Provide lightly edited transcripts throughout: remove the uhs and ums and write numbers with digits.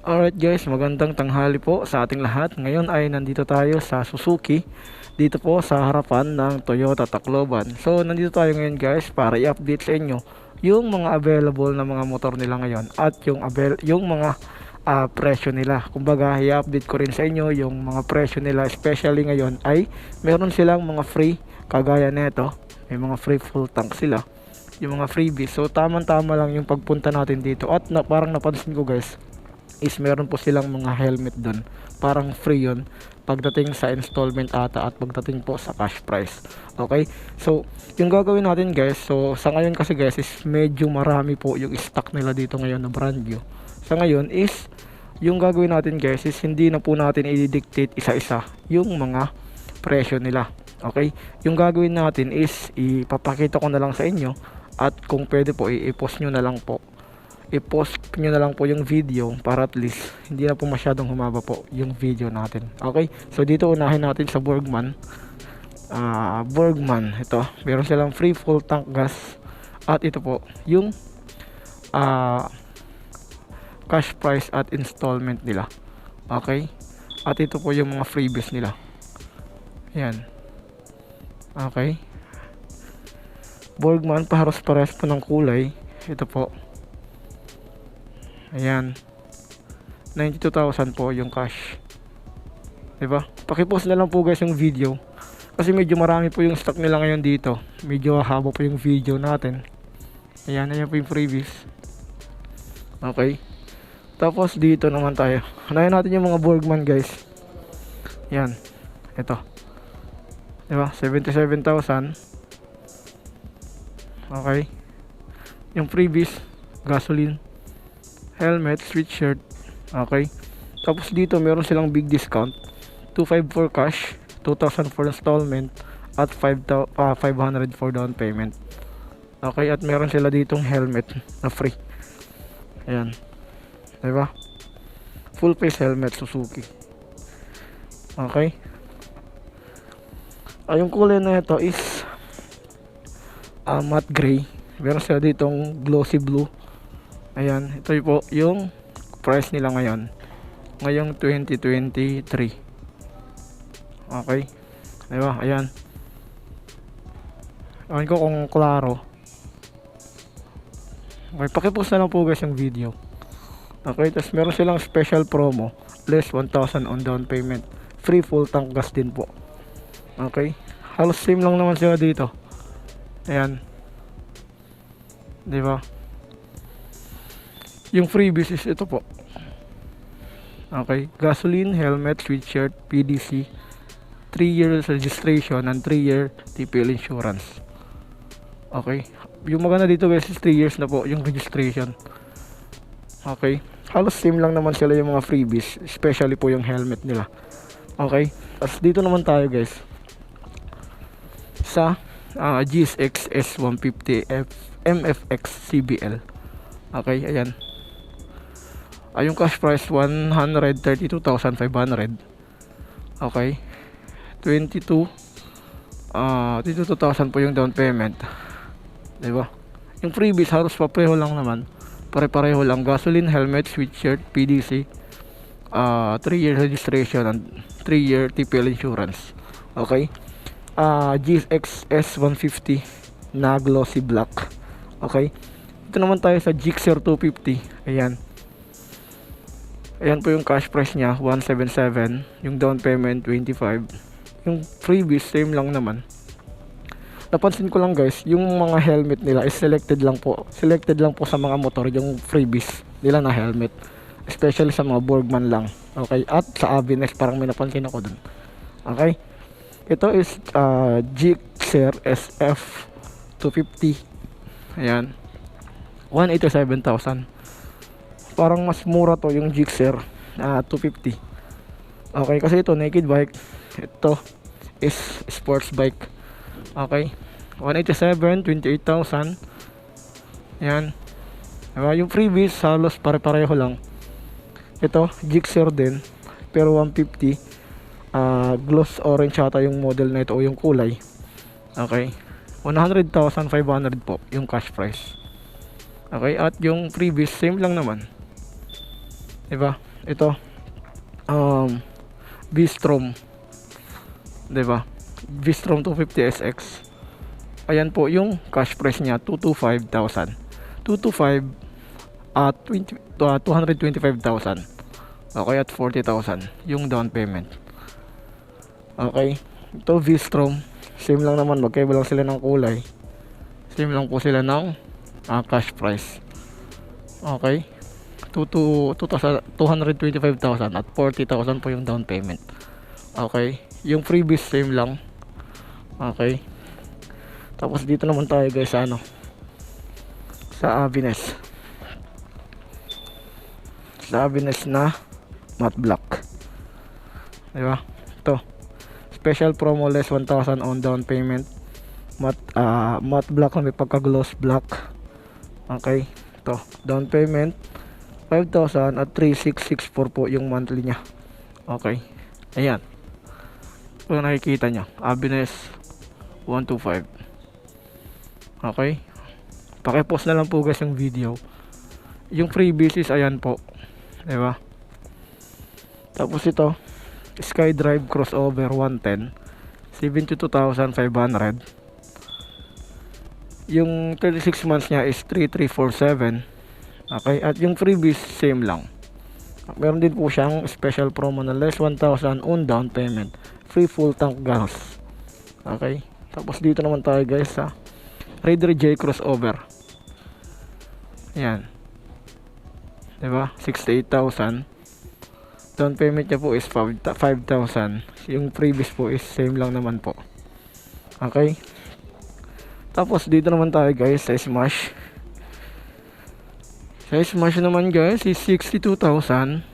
Alright guys, magandang tanghali po sa ating lahat. Ngayon ay nandito tayo sa Suzuki, dito po sa harapan ng Toyota Tacloban. So nandito tayo ngayon guys para i-update sa inyo yung mga available na mga motor nila ngayon at yung mga presyo nila. Kumbaga i-update ko rin sa inyo yung mga presyo nila, especially ngayon ay meron silang mga free kagaya nito. May mga free full tank sila, yung mga freebies. So tamang-tama lang yung pagpunta natin dito at parang napansin ko guys is meron po silang mga helmet doon. Parang free yun pagdating sa installment ata at pagdating po sa cash price. Okay? So, yung gagawin natin guys, so sa ngayon kasi guys is medyo marami po yung stock nila dito ngayon na brand new. Sa ngayon is yung gagawin natin guys is hindi na po natin i-dictate isa-isa yung mga presyo nila. Okay? Yung gagawin natin is ipapakita ko na lang sa inyo at kung pwede po i-post nyo na lang po, i-post nyo na lang po yung video para at least hindi na po masyadong humaba po yung video natin. Okay, so dito unahin natin sa Burgman. Burgman, ito meron silang free full tank gas at ito po yung cash price at installment nila. Okay, at ito po yung mga freebies nila. Yan. Okay, Burgman, paharos-pares po ng kulay. Ito po, ayan, 92,000 po yung cash, diba? Pakipost na lang po guys yung video kasi medyo marami po yung stock nila ngayon dito, medyo haba po yung video natin. Ayan, ayan po yung freebies. Okay, tapos dito naman tayo, hanayin natin yung mga Burgman guys. Yan, ito, diba? 77,000. Okay, yung freebies, gasoline, helmet, sweatshirt. Okay, tapos dito meron silang big discount, 254 cash, 2,000 for installment at 500 for down payment. Okay, at meron sila ditong helmet na free. Ayan, diba? Full face helmet Suzuki. Okay, yung kulay na ito is matte gray. Meron sila ditong glossy blue. Ayan, ito po yung price nila ngayon, ngayong 2023. Okay, diba? Ayan, awan ko kung klaro. Okay, pakipost na lang po guys yung video. Okay, tapos meron silang special promo, less 1,000 on down payment, free full tank gas din po. Okay, halos same lang naman sila dito. Ayan, diba? Yung freebies is ito po. Okay, gasoline, helmet, sweatshirt, PDC, 3 years registration and 3 year TPL insurance. Okay, yung maganda dito guys is 3 years na po yung registration. Okay, halos same lang naman sila yung mga freebies, especially po yung helmet nila. Okay, tapos dito naman tayo guys sa GSX S150 MFX CBL. Okay, ayan. Yung cash price 132,500. Okay, 22,000 po yung down payment, diba? Yung freebies halos pareho lang naman, pare-pareho lang, gasoline, helmet, sweatshirt, PDC, 3 year registration and 3 year TPL insurance. Okay, GSX S150 na glossy black. Okay, ito naman tayo sa Gixxer 250. Ayan, ayan po yung cash price nya 177, yung down payment 25, yung freebies same lang naman. Napansin ko lang guys, yung mga helmet nila is selected lang po sa mga motor yung freebies nila na helmet, especially sa mga Burgman lang. Okay, at sa Avinex parang may napansin ako dun. Okay, ito is Gixxer SF 250. Ayan, 187,000. Parang mas mura to yung Gixxer 250. Okay, kasi ito naked bike, ito is sports bike. Okay, 187, 28,000. Yan, diba? Yung freebies halos pare-pareho lang. Ito Gixxer din pero 150, gloss orange ata yung model na ito o yung kulay. Okay, 100,500 po yung cash price. Okay, at yung freebies same lang naman, diba? ito, V-Strom, 'di ba? V-Strom 250SX. Ayan po yung cash price niya, 225,000. 225 at 225,000. Okay, at 40,000 yung down payment. Okay. Ito V-Strom, same lang naman, magkaiba lang sila ng kulay. Same lang po sila ng cash price. Okay. 225,000 at 40,000 po yung down payment. Okay. Yung freebies same lang. Okay. Tapos dito naman tayo guys sa ano, sa Avines. Sa Avines na matte black. Diba? Ito. Special promo, less 1,000 on down payment. Matte black na may pagka gloss black. Okay. Ito. Down payment 5,000 at 3,664 po yung monthly nya. Okay. Ayan. Kung nakikita nyo, Avines 125. Okay. Paki-post na lang po guys yung video. Yung freebies is ayan po. Diba? Tapos ito, SkyDrive crossover 110, 72,500. Yung 36 months nya is 3,347. Okay. At yung freebies same lang. Meron din po siyang special promo na less 1,000 on down payment, free full tank gas. Okay. Tapos dito naman tayo guys sa Raider J crossover. Yan. Diba? 68,000. Down payment niya po is 5,000. Yung freebies po is same lang naman po. Okay. Tapos dito naman tayo guys sa Smash. Sa Smash naman guys is 62,500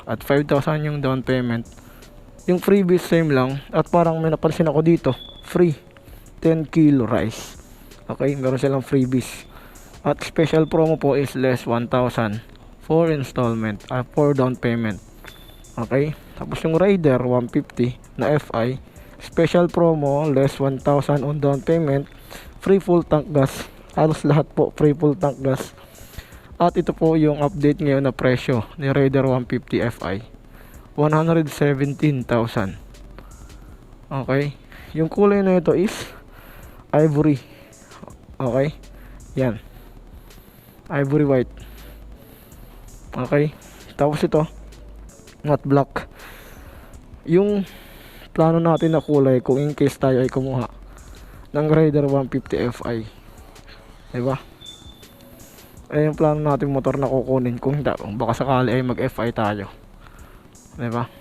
at 5,000 yung down payment. Yung freebies same lang. At parang may napansin ako dito, free 10 kilo rice. Okay, meron silang freebies. At special promo po is less 1,000 for installment, for down payment. Okay, tapos yung Raider 150 na FI, special promo, less 1,000 on down payment, free full tank gas. Halos lahat po free full tank gas. At ito po yung update ngayon na presyo ni Raider 150 FI, 117,000. Okay, yung kulay na ito is ivory. Okay, yan, ivory white. Okay, tapos ito matte black. Yung plano natin na kulay, kung in case tayo ay kumuha ng Raider 150 FI, diba? Ay yung plano natin motor na kukunin, kung hindi, baka sakali ay mag FI tayo, diba?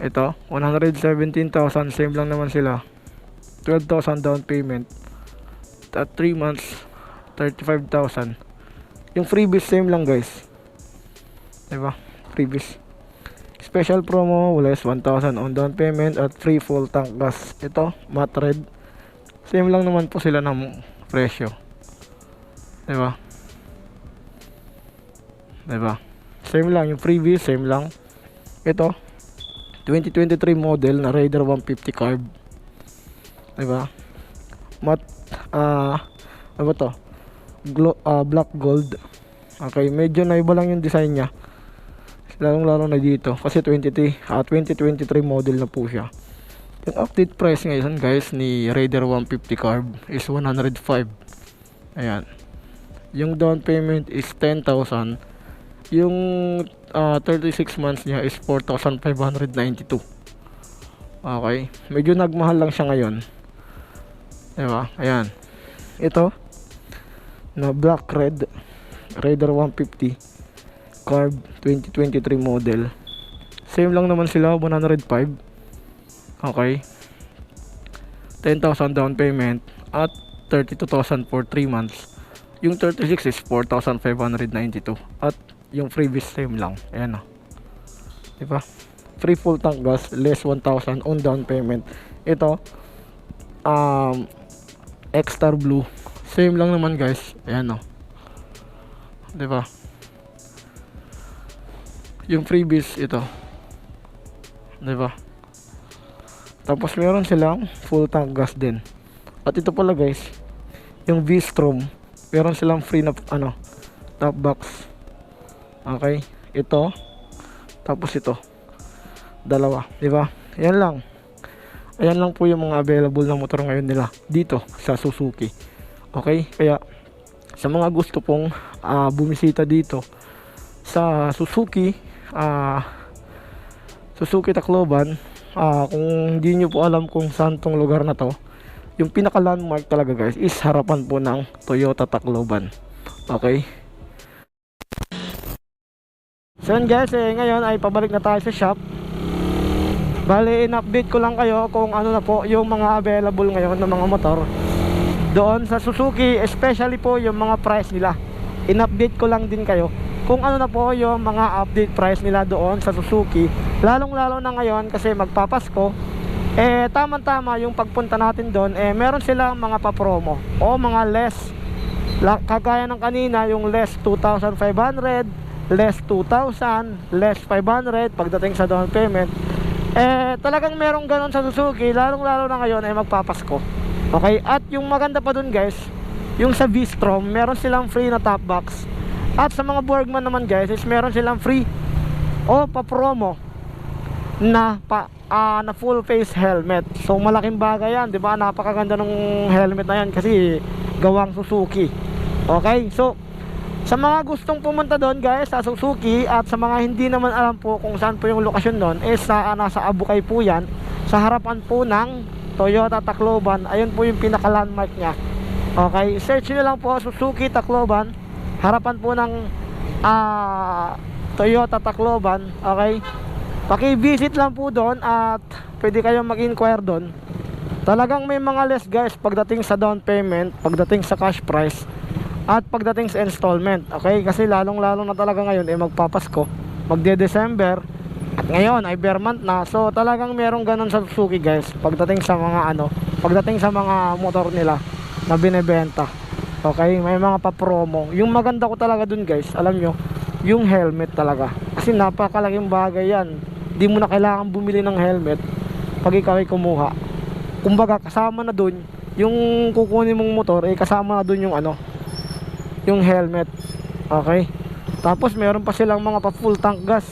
Ito 117,000, same lang naman sila. 12,000 down payment at 3 months 35,000. Yung freebies same lang guys, diba? Freebies special promo, less 1,000 on down payment at free full tank gas. Ito matte red, same lang naman po sila ng presyo, diba? Diba? Same lang yung freebies, same lang. Ito 2023 model na Raider 150 carb, diba? Matte ano ba to? Black gold. Okay, medyo naiba lang yung design nya, lalong lalo na dito kasi 2023 model na po siya. Yung update price ngayon guys ni Raider 150 carb is 105. Ayan. Yung down payment is 10,000. Yung 36 months nya is 4,592. Okay, medyo nagmahal lang siya ngayon, diba? Ayan, ito na black red Raider 150 carb 2023 model, same lang naman sila, 105. Okay, 10,000 down payment at 32,000 for 3 months. Yung 36 is 4,592 at yung freebies same lang. Ayan o, diba? Free full tank gas, less 1,000 on down payment. Ito X-Star Blue, same lang naman guys. Ayan o, diba? Yung freebies ito, diba? Tapos meron silang full tank gas din. At ito pala guys, yung V-Strom, meron silang free na top box. Okay? Ito, tapos ito. Dalawa, di ba? Yan lang. Ayan lang po yung mga available na motor ngayon nila dito sa Suzuki. Okay? Kaya sa mga gusto pong bumisita dito sa Suzuki, Suzuki Tacloban, kung hindi nyo po alam kung saan tong lugar na to, yung pinaka landmark talaga guys is harapan po ng Toyota Tacloban. Okay? So yun guys, ngayon ay pabalik na tayo sa shop. Bali, in-update ko lang kayo kung ano na po yung mga available ngayon ng mga motor doon sa Suzuki, especially po yung mga price nila. In-update ko lang din kayo kung ano na po yung mga update price nila doon sa Suzuki, lalong lalo na ngayon kasi magpapasko. Tamang-tama yung pagpunta natin doon, meron silang mga pa-promo o mga less, kagaya ng kanina, yung less 2,500, less 2,000, less 500 pagdating sa down payment. Talagang merong ganon sa Suzuki, lalong lalo na ngayon ay magpapasko. Okay, at yung maganda pa dun guys, yung sa V-Strom, meron silang free na top box. At sa mga Borgman naman guys, is meron silang free o pa-promo na na full face helmet. So malaking bagay yan, 'di ba? Napakaganda ng helmet na yan kasi gawang Suzuki. Okay, so sa mga gustong pumunta doon guys sa Suzuki, at sa mga hindi naman alam po kung saan po yung lokasyon doon, nasa Abukay po yan, sa harapan po ng Toyota Tacloban. Ayun po yung pinaka landmark nya. Okay, search nyo lang po Suzuki Tacloban, harapan po ng Toyota Tacloban. Okay, paki-visit lang po doon at pwede kayong mag-inquire doon. Talagang may mga less guys pagdating sa down payment, pagdating sa cash price, at pagdating sa installment. Okay, kasi lalong na talaga ngayon magpapasko, magde-December, at ngayon ay bare month na. So talagang merong ganun sa Suzuki guys pagdating sa mga pagdating sa mga motor nila na binebenta. Okay, may mga pa-promo. Yung maganda ko talaga dun guys, alam nyo, yung helmet talaga, kasi napakalaking bagay yan. Di mo na kailangan bumili ng helmet pag ikaw ay kumuha. Kumbaga kasama na dun yung kukunin mong motor, kasama na dun yung helmet. Okay, tapos meron pa silang mga pa full tank gas,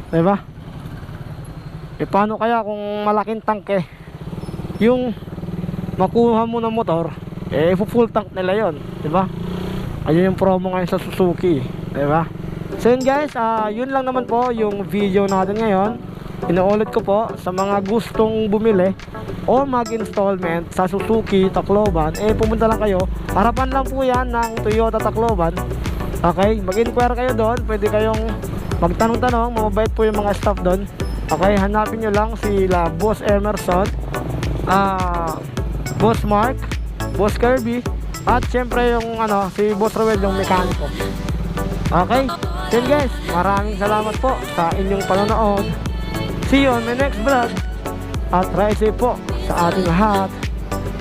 diba? Paano kaya kung malaking tank yung makuha mo ng motor, full tank nila yon, diba? Ayun yung promo ngayon sa Suzuki, diba? So yun guys, yun lang naman po yung video natin ngayon. Inuulit ko po sa mga gustong bumili o mag-installment sa Suzuki Tacloban, pumunta lang kayo, harapan lang po yan ng Toyota Tacloban. Okay, mag-inquire kayo doon, pwede kayong magtanong-tanong, mababait po yung mga staff doon. Okay, hanapin nyo lang sila Boss Emerson, Boss Mark, Boss Kirby, at syempre yung si Boss Roel, yung mekaniko. Okay, then guys, maraming salamat po sa inyong panonood. See you on my next vlog. At ride safe po sa ating lahat.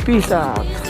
Peace out.